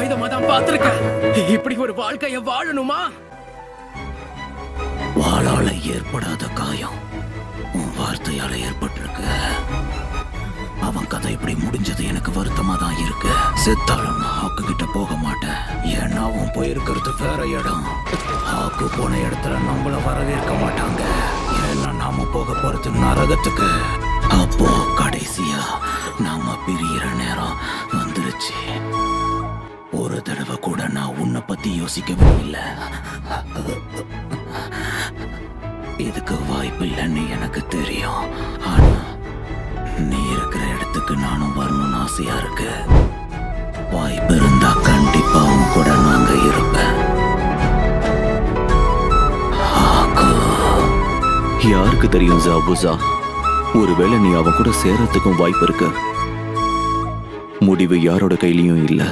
ஆயுதமா தான் பார்த்திருக்கேன். இப்படி ஒரு வாழ்க்கைய வாழணுமா? வாளால ஏற்படாத காயம் உன் வார்த்தையால ஏற்பட்டிருக்கு. அவன் கதை இப்படி முடிஞ்சது எனக்கு வருத்தமா தான் இருக்கு. செத்தாலும் நான் ஹாக்கு கிட்ட போக மாட்டேன். ஏன்னா அவன் போயிருக்கிறது வேற இடம். ஹாக்கு போன இடத்துல நம்மள வரவேற்க மாட்டாங்க. ஏன்னா நாம போக போறது நரகத்துக்கு. அப்போ கடைசியா நாம பிரியிற நேரம் வந்துருச்சு. ஒரு தடவை கூட நான் உன்னை பத்தி யோசிக்கவே இல்லை. இதுக்கு வாய்ப்பு இல்லைன்னு எனக்கு தெரியும். ஆனா நீ இருக்கிற இடத்துக்கு நானும் வரணும்னு ஆசையா இருக்கு. வாய்ப்பு இருந்தா கண்டிப்பா உன் கூட நாங்க இருப்பேன். யாருக்கு தெரியும் ஜாபுசா, ஒருவேளை நீ அவன் கூட சேரத்துக்கும் வாய்ப்பு இருக்கு. முடிவு யாரோட கையிலயும் இல்லை.